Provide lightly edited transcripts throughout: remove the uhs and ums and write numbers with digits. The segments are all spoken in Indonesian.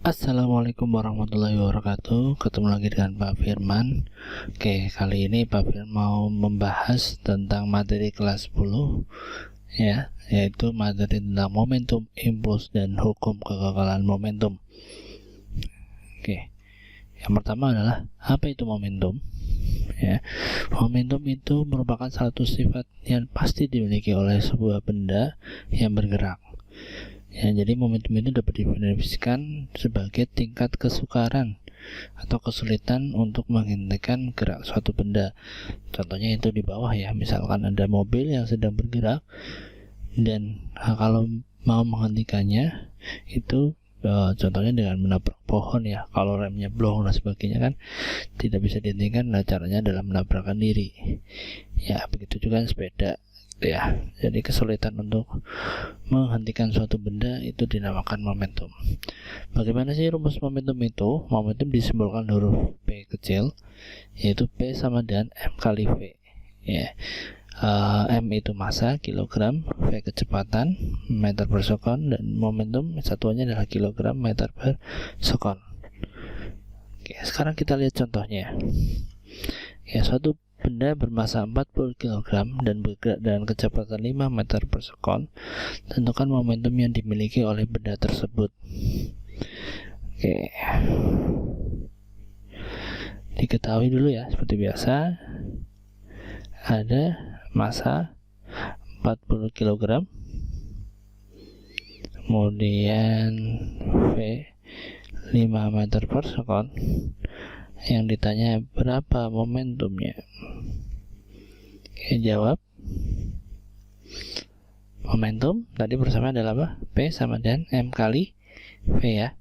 Assalamualaikum warahmatullahi wabarakatuh. Ketemu lagi dengan Pak Firman. Oke, kali ini Pak Firman mau membahas tentang materi kelas 10 ya, yaitu materi tentang momentum, impuls, dan hukum kegagalan momentum. Oke. Yang pertama adalah apa itu momentum? Ya, momentum itu merupakan satu sifat yang pasti dimiliki oleh sebuah benda yang bergerak. Ya, jadi momentum itu dapat didefinisikan sebagai tingkat kesukaran atau kesulitan untuk menghentikan gerak suatu benda. Contohnya itu di bawah ya, misalkan ada mobil yang sedang bergerak dan kalau mau menghentikannya itu contohnya dengan menabrak pohon ya. Kalau remnya blong dan sebagainya kan tidak bisa dihentikan. Nah, caranya adalah menabrakkan diri. Ya, begitu juga sepeda ya. Jadi kesulitan untuk menghentikan suatu benda itu dinamakan momentum. Bagaimana sih rumus momentum itu? Momentum disimbolkan huruf P kecil, yaitu P sama dengan M kali V ya. M itu massa kilogram, V kecepatan meter per sekon, dan momentum satuannya adalah kilogram meter per sekon. Oke, sekarang kita lihat contohnya. Ya, suatu benda bermassa 40 kg dan bergerak dengan kecepatan 5 meter per sekon. Tentukan momentum yang dimiliki oleh benda tersebut. Oke, diketahui dulu ya, seperti biasa ada massa 40 kg, kemudian V 5 meter per sekon. Yang ditanya berapa momentumnya? Oke, jawab. Momentum tadi bersama adalah apa? P sama dengan M kali V ya.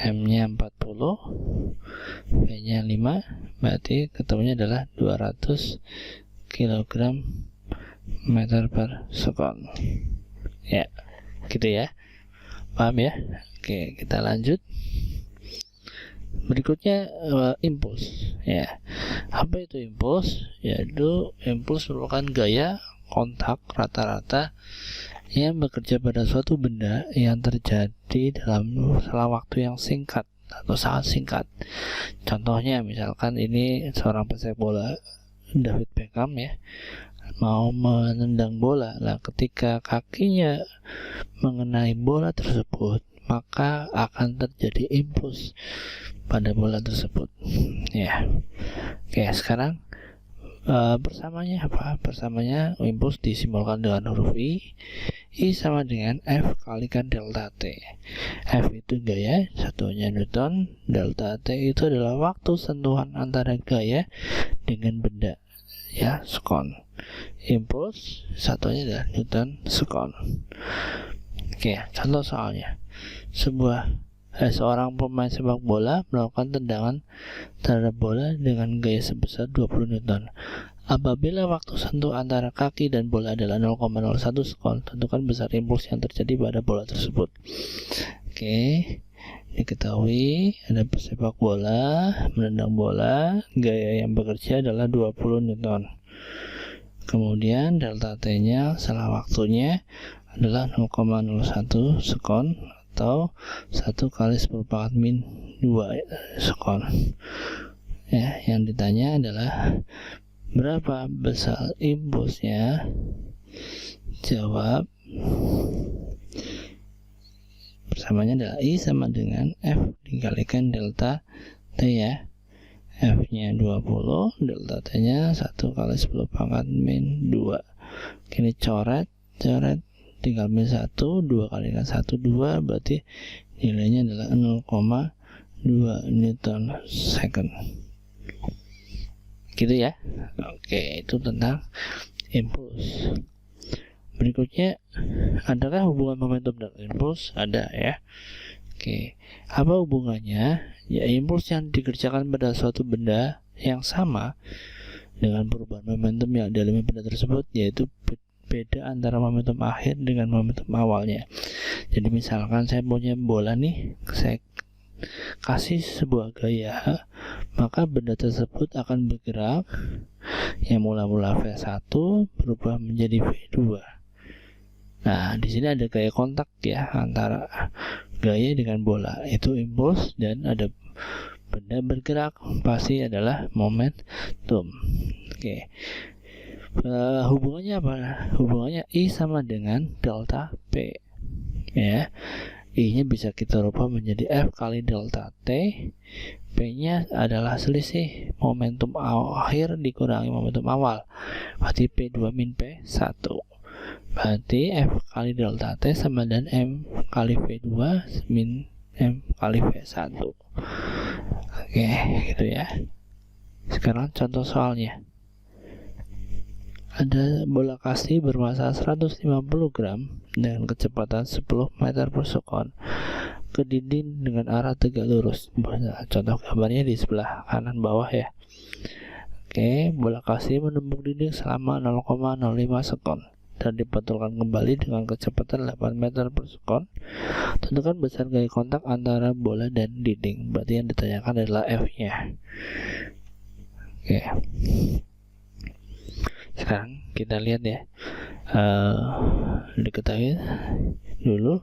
M nya 40, V nya 5, berarti ketemunya adalah 200 kg meter per sekon ya, gitu ya, paham ya? Oke, kita lanjut. Berikutnya impuls ya. Apa itu impuls? Yaitu impuls merupakan gaya kontak rata-rata yang bekerja pada suatu benda yang terjadi dalam selang waktu yang singkat atau sangat singkat. Contohnya misalkan ini seorang pesepak bola David Beckham ya, mau menendang bola. Nah, ketika kakinya mengenai bola tersebut, maka akan terjadi impuls pada bola tersebut ya. Oke, sekarang bersamanya apa? Bersamanya impuls disimbolkan dengan huruf I. I sama dengan F kalikan delta T. F itu gaya, satunya Newton. Delta T itu adalah waktu sentuhan antara gaya dengan benda ya, sekon. Impuls satunya adalah Newton sekon. Oke, contoh soalnya. Seorang pemain sepak bola melakukan tendangan terhadap bola dengan gaya sebesar 20 Newton. Apabila waktu sentuh antara kaki dan bola adalah 0,01 sekon, tentukan besar impuls yang terjadi pada bola tersebut. Oke, diketahui ada pesepak bola menendang bola, gaya yang bekerja adalah 20 Newton. Kemudian delta T-nya salah waktunya adalah 0,01 sekon atau 1 kali 10 pangkat min 2 sekon ya. Yang ditanya adalah berapa besar impulsnya? Jawab. Bersamanya adalah I sama dengan F dikalikan delta T ya. F nya 20, delta T nya 1 kali 10 pangkat min 2. Kini coret tinggal min 1, 2 kali 1, 2, berarti nilainya adalah 0,2 Newton second gitu ya. Oke, itu tentang impuls. Berikutnya, adakah hubungan momentum dan impuls? Ada ya. Oke, apa hubungannya? Ya, impuls yang dikerjakan pada suatu benda yang sama dengan perubahan momentum yang dialami benda tersebut, yaitu beda antara momentum akhir dengan momentum awalnya. Jadi misalkan saya punya bola nih, saya kasih sebuah gaya, maka benda tersebut akan bergerak yang mula-mula V1 berubah menjadi V2. Nah, di sini ada gaya kontak ya antara gaya dengan bola, itu impuls, dan ada benda bergerak, pasti adalah momentum. Oke. Hubungannya apa? Hubungannya I sama dengan delta P. Ya. I-nya bisa kita rubah menjadi F kali delta T. P-nya adalah selisih momentum akhir dikurangi momentum awal. Berarti P2 min P1. Berarti F kali delta T sama dengan M kali V2 min M kali V1. Oke, gitu ya. Sekarang contoh soalnya. Ada bola kasti bermassa 150 gram dengan kecepatan 10 meter per sekon ke dinding dengan arah tegak lurus. Contoh gambarnya di sebelah kanan bawah ya. Oke, bola kasti menumbuk dinding selama 0,05 sekon dan dipantulkan kembali dengan kecepatan 8 meter per sekon. Tentukan besar gaya kontak antara bola dan dinding. Berarti yang ditanyakan adalah F-nya. Oke. Sekarang kita lihat ya, diketahui dulu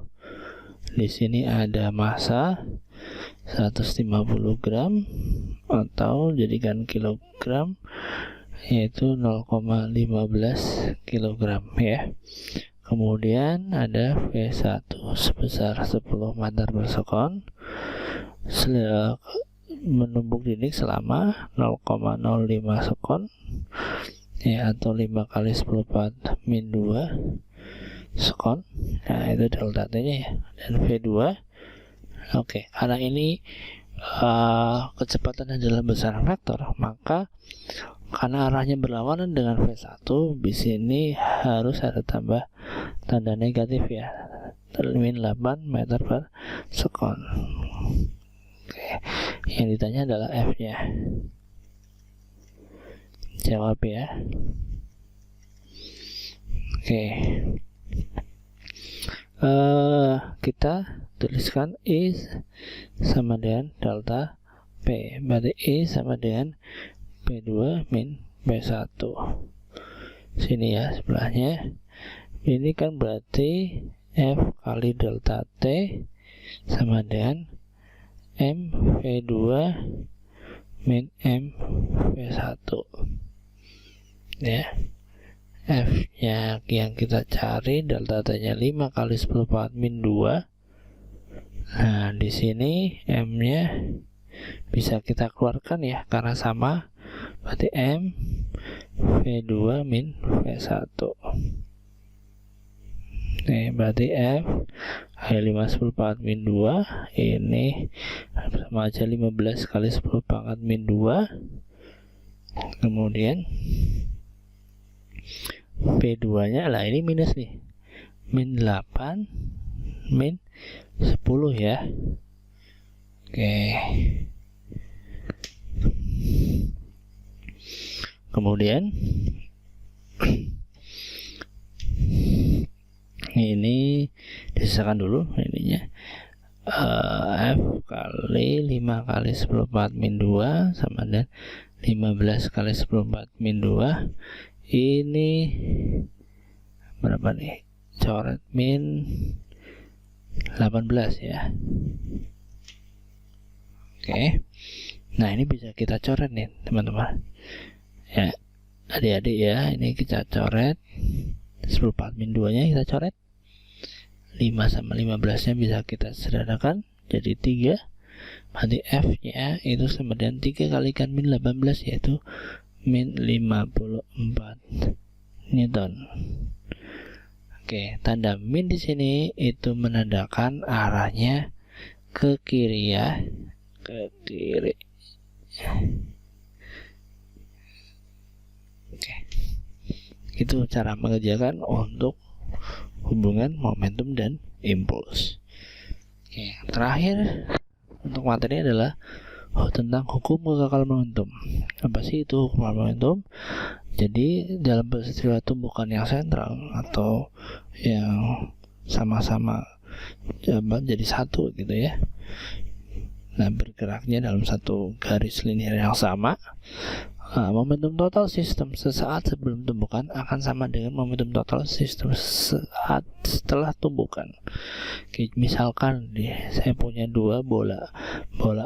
di sini ada massa 150 gram atau jadikan kilogram, yaitu 0,15 kilogram ya. Kemudian ada V1 sebesar 10 meter per sekon menumbuk dinding selama 0,05 sekon ya, atau 5 kali 10 min 2 sekon. Nah, itu delta T-nya ya. Dan V2, oke, karena ini kecepatan adalah besar vektor, maka karena arahnya berlawanan dengan V1, di sini harus ada tambah tanda negatif ya, min 8 meter per sekon. Oke, yang ditanya adalah F-nya. Jawab ya. Oke. Kita tuliskan I sama dengan delta P. Berarti I sama dengan P2 min P1. Sini ya sebelahnya. Ini kan berarti F kali delta T sama dengan M V2 min M V1. Ya, F-nya yang kita cari delta T-nya 5 kali 10 pangkat min 2. Nah, di sini M-nya bisa kita keluarkan ya karena sama. Berarti M V2 min V1. Nih, berarti F kali 5 10 pangkat min 2 ini sama aja 15 kali 10 pangkat min 2. Kemudian P2 nya lah ini minus nih, min 8 min 10 ya. Oke, kemudian ini disisakan dulu ininya, F kali 5 kali 10 pangkat min 2 sama dengan 15 kali 10 pangkat min 2. Ini berapa nih? Coret min 18 ya. Oke. Nah, ini bisa kita coret nih, teman-teman. Ya, adik-adik ya, ini kita coret 10 pangkat min 2-nya kita coret. 5 sama 15-nya bisa kita sederhanakan jadi 3. Berarti F-nya itu sama dengan 3 kalikan min 18, yaitu min 54 Newton. Oke, tanda min di sini itu menandakan arahnya ke kiri ya, ke kiri. Oke, itu cara mengerjakan untuk hubungan momentum dan impuls. Oke, terakhir untuk materi adalah tentang hukum kekekalan momentum. Apa sih itu hukum momentum? Jadi dalam peristiwa tumbukan yang sentral atau yang sama-sama jadi satu gitu ya. Nah, bergeraknya dalam satu garis linear yang sama, momentum total sistem sesaat sebelum tumbukan akan sama dengan momentum total sistem sesaat setelah tumbukan. Oke, misalkan saya punya dua bola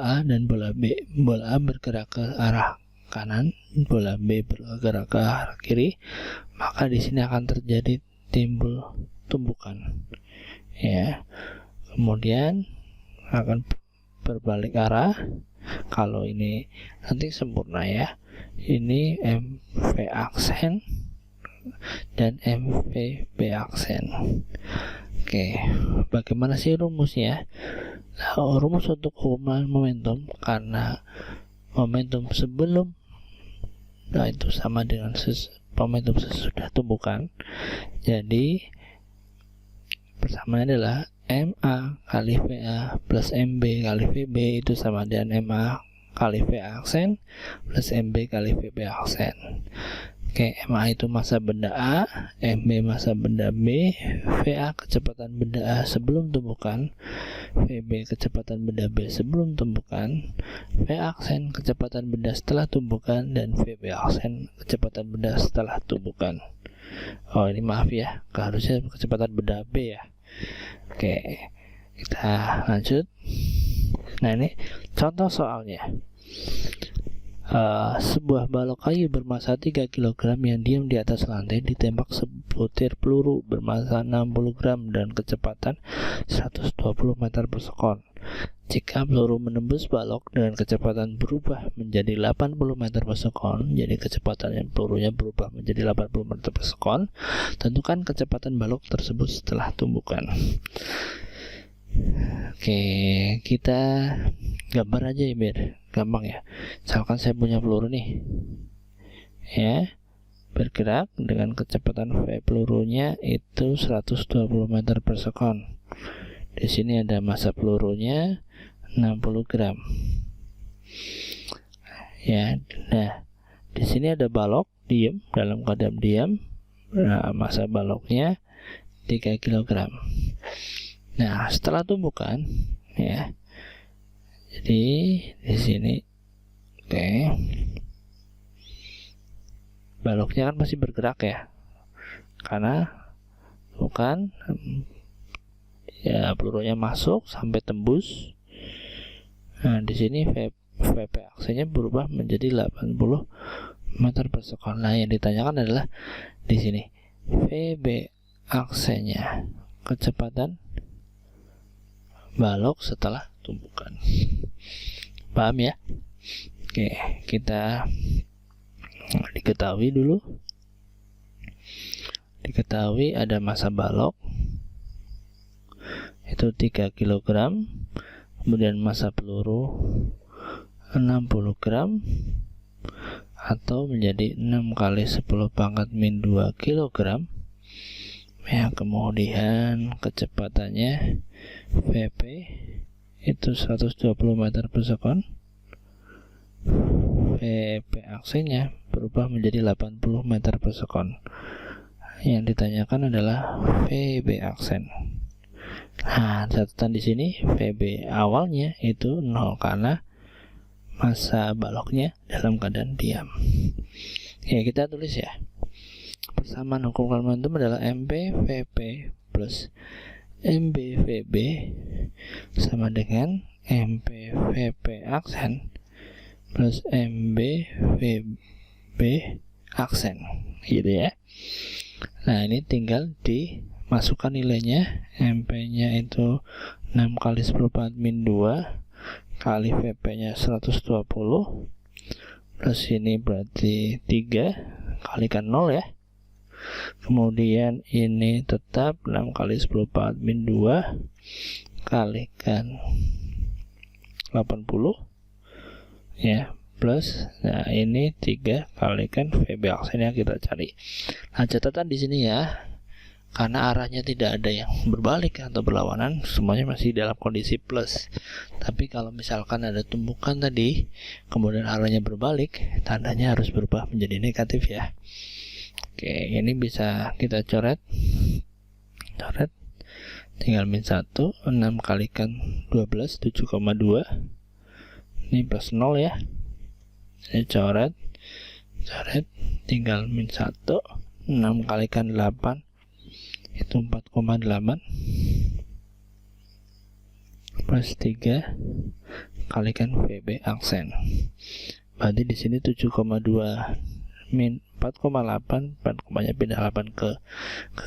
A dan bola B. Bola A bergerak ke arah kanan, bola B bergerak ke arah kiri, maka di sini akan terjadi timbul tumbukan. Ya, kemudian akan berbalik arah. Kalau ini nanti sempurna ya. Ini MV aksen dan MVB aksen. Oke, bagaimana sih rumusnya? Nah, rumus untuk hubungan momentum, karena momentum sebelum itu sama dengan momentum sesudah tumbukan. Jadi persamaannya adalah MA kali VA plus MB kali VB itu sama dengan MA kali VA aksen plus MB kali VB aksen. Oke, MA itu massa benda A, MB massa benda B, VA kecepatan benda A sebelum tumbukan, VB kecepatan benda B sebelum tumbukan, VA aksen kecepatan benda setelah tumbukan, dan VB aksen kecepatan benda setelah tumbukan. Oh, ini maaf ya, harusnya kecepatan benda B ya. Oke, kita lanjut. Nah, ini contoh soalnya. Sebuah balok kayu bermassa 3 kg yang diam di atas lantai ditembak sebutir peluru bermassa 60 gram dan kecepatan 120 meter per sekon. Jika peluru menembus balok dengan kecepatan berubah menjadi 80 meter per sekon, jadi kecepatan pelurunya berubah menjadi 80 meter per sekon, tentukan kecepatan balok tersebut setelah tumbukan. Oke, kita gambar aja ya biar gampang ya. Misalkan saya punya peluru nih, ya, bergerak dengan kecepatan V pelurunya itu 120 meter per sekon. Di sini ada massa pelurunya 60 gram. Ya, nah di sini ada balok diam, dalam keadaan diam. Nah, massa baloknya 3 kg. Nah, setelah tumbukan, ya. Jadi di sini, oke, baloknya kan masih bergerak ya, karena bukan ya pelurunya masuk sampai tembus. Nah, di sini VP aksennya berubah menjadi 80 meter per sekon. Nah, yang ditanyakan adalah di sini VB aksennya kecepatan balok setelah tumbukan. Paham ya? Oke, kita diketahui dulu. Diketahui ada massa balok itu 3 kg, kemudian massa peluru 60 gram atau menjadi 6 kali 10 pangkat min 2 kg. Ya, kemudian kecepatannya VP itu 120 meter per sekon. VP aksennya berubah menjadi 80 meter per sekon. Yang ditanyakan adalah VB aksen. Nah, catatan di sini VB awalnya itu 0 karena massa baloknya dalam keadaan diam. Ya, kita tulis ya. Persamaan hukum momentum adalah MP VP plus MB VB sama dengan MP VP aksen plus MB VB aksen, gitu ya. Nah, ini tinggal dimasukkan nilainya. MP-nya itu 6 kali 10 pangkat min 2 kali VP-nya 120 plus ini berarti 3 kalikan 0 ya. Kemudian ini tetap 6 kali 10 pangkat min 2 kalikan 80 ya, plus nah ini 3 kalikan VB aksen yang kita cari. Nah, catatan di sini ya, karena arahnya tidak ada yang berbalik atau berlawanan, semuanya masih dalam kondisi plus. Tapi kalau misalkan ada tumbukan tadi kemudian arahnya berbalik, tandanya harus berubah menjadi negatif ya. Oke, ini bisa kita coret, tinggal min 1, 6 kalikan 12, 7,2, ini plus 0 ya. Saya coret, coret, tinggal min 1. 6 kalikan 8 itu 4,8 plus 3 kalikan VB aksen. Berarti di sini 7,2 min 4,8, 4, pindah 8 ke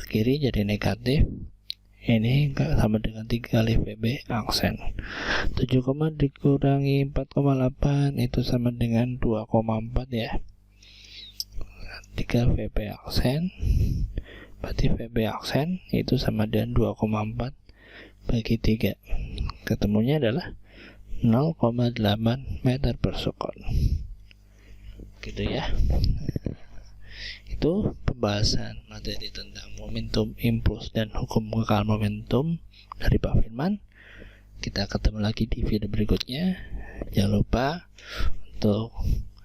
kiri jadi negatif. Ini sama dengan 3 kali VB aksen. 7, dikurangi 4,8 itu sama dengan 2,4 ya. 3 VB aksen, berarti VB aksen itu sama dengan 2,4 bagi 3. Ketemunya adalah 0,8 meter per sekon. Gitu ya. Itu pembahasan materi tentang momentum, impuls, dan hukum kekal momentum dari Pak Firman. Kita ketemu lagi di video berikutnya. Jangan lupa untuk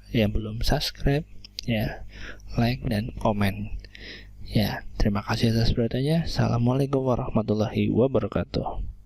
yang belum subscribe ya, like dan komen ya. Terima kasih atas perhatiannya. Assalamualaikum warahmatullahi wabarakatuh.